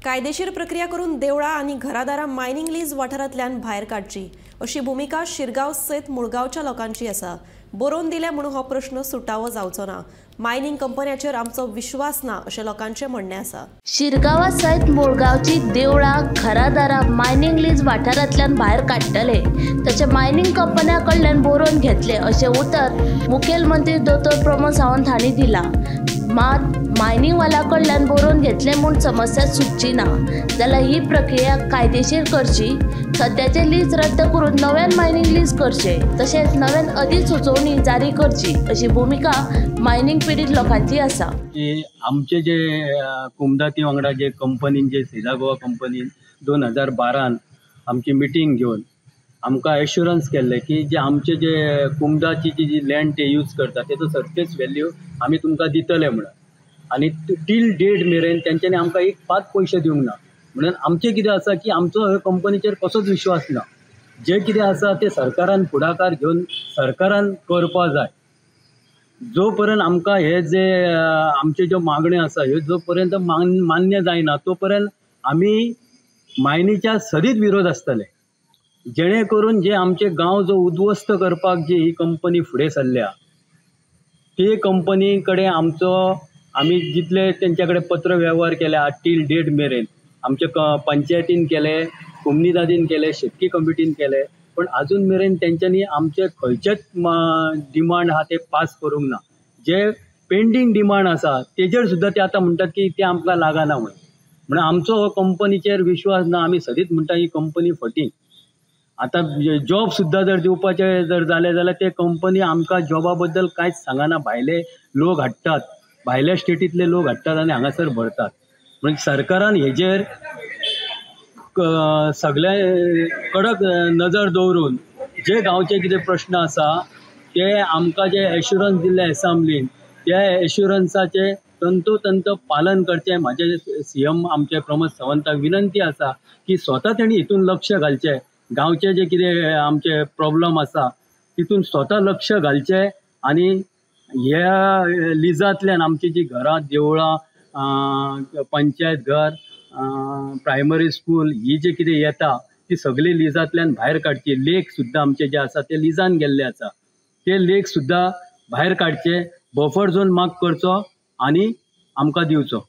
कायदेशीर प्रक्रिया करून देवळां आणि घरादारां मायनिंग लीज वाठारांतल्यान भायर काडची अशी भूमिका शिरगांव सयत मुळगांवच्या लोकांची आसा। बरोवन दिले म्हणून हो प्रश्न सुटावो जावचो ना। मायनिंग कंपन्यांचेर आमचो विश्वास ना अशें लोकांचें म्हणणें आसा। शिरगांवा सयत मुळगांवची देवळां घरादारां मायनिंग लीज वाठारांतल्यान भायर काडटले तशें मायनिंग कंपन्यां कडल्यान बरोवन घेतले अशें उतर मुखेलमंत्री दोतोर प्रमोद सावंत हांणी दिलां। मात मायनिंग वाल्या कडल्यान बरोवन घेतले म्हूण समस्या सुटची ना जाल्यार ही प्रक्रिया कायदेशीर करची। सद्याचे लीज रद्द करून नव्यान मायनिंग लीज करचे तशेंच नव्यान अधिसुचोवणी जारी करची अशी भूमिका मायनिंग पीडित लोकांची आसा। आमचे जे कुमदाती वांगडा जे कंपनीन जे सीधा गोवा कंपनीन 2012 आमची मिटींग घेवन आमकां एश्युरन्स केल्ले की जे आमचे जे कुमदाची जी लँड ते यूज करता तेजो सर्फेस व्हॅल्यू आमी तुमकां दितले म्हणून आनी टील डेट मेरेन तेंच्यांनी आमकां एक 5 पयशे दिवंक ना। म्हणून आमचें कितें आसा की आमचो ह्या कंपनीचेर कसोच विश्वास ना। जे कितें आसा ते सरकारान फुडाकार घेवन सरकारान करपा जाय। जो पर्यंत आमकां हे जे आमचे ज्यो मागण्यो आसा ह्यो जो पर्यंत मान्य जायना तो पर्यंत आमी मायनीच्या सरीत विरोध आसतले। जेणे करून जे आमचे गांव जो उद्ध्वस्त करपाक जी ही कंपनी फुडें सरल्या ते कंपनी कडेन आमी जितले तेंच्या कडेन पत्र वेव्हार केल्या टील डेट मेरेन आमचे पंचायतीन केले, कोमनीदादीन केले, शेतकी कमिटीन केले, पण अजून मेरेन तेंच्यांनी आमचे खंयचेच डिमांड आहा ते पास करूंक ना। जे पेंडींग डिमांड आसा तेजेर सुद्दां ते आतां म्हणटात की ते आमकां लागना म्हणून आमचो हो कंपनीचेर विश्वास ना। आमी सदींच म्हणटा ही कंपनी फटी। आतां जॉब सुद्दां जर दिवपाचे जर जाले जाल्यार ते कंपनी आमकां जॉबा बद्दल कांयच सांगना। भायले लोक हाडटात, भायल्या स्टेटींतले लोक हाडटात आनी हांगासर भरतात। म्हणजे सरकारान हेजेर सगळे कडक नजर दवरून जे गांवचे कितें प्रश्न आसा ते आमकां जे एश्युरन्स दिल्ले एसेंब्लीन त्या एश्युरन्साचे तंतोतंत पालन करचें म्हाजे CM आमचे प्रमोद सावंताक विनंती आसा की स्वता तेणी हितून लक्ष घालचें। गांवचे जे कितें आमचे प्रॉब्लम आसा तितून स्वता लक्ष घालचें आनी ह्या लिजांतल्यान आमची जी घरां देवळां पंचायत घर प्रायमरी स्कूल ही जी कितें येता ती सगळी लिजांतल्यान भायर काडची। लेक सुद्दां आमचे जे आसा ते लिजान गेल्ले आसा ते लेक सुद्दां भायर काडचे, बफर झोन मार्क करचो आनी आमकां दिवचो।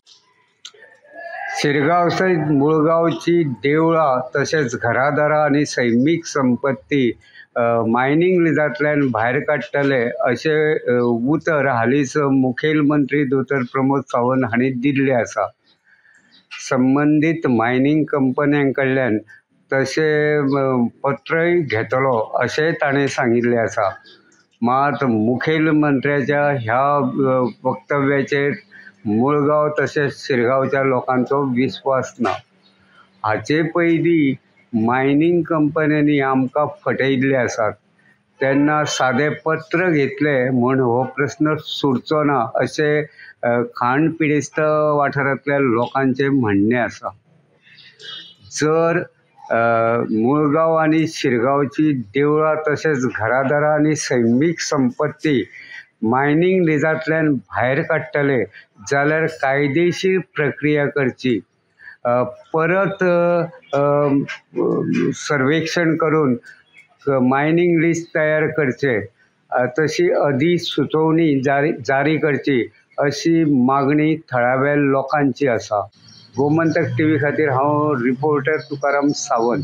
शिरगांव सयत मुळगांवची देवळां तशेंच घरादारां आनी सैमीक संपत्ती मायनिंग लिजांतल्यान भायर काडटले अशें उतर हालींच मुखेलमंत्री दोतोर प्रमोद सावंत हांणी दिल्लें आसा। संबंदीत मायनिंग कंपन्यां कडल्यान तशें पत्रय घेतलो अशेंय ताणें सांगिल्लें आसा। मात मुखेलमंत्र्याच्या ह्या वक्तव्याचेर मुळगांव तशेंच शिरगांवच्या लोकांचो विश्वास ना। हाचे पयलीं मायनिंग कंपन्यांनी आमकां फटयल्ले आसात तेन्ना सादें पत्र घेतलें म्हूण हो प्रस्न सुटचो ना अशें खाण पिडेस्त वाठारांतल्या लोकांचें म्हणणें आसा। जर मुळगांव आनी शिरगांवची देवळां तशेंच घरादारां आनी सैमीक संपत्ती मायनिंग लिजांतल्यान भायर काडटले जाल्यार कायदेशीर प्रक्रिया करची। परत सर्वेक्षण करून मायनिंग लिस्ट तयार करचे, तशी अधिसुचोवणी जारी करची अशी मागणी थळाव्या लोकांची आसा। गोमंतक TV खातीर हांव रिपोर्टर तुकाराम सावंत।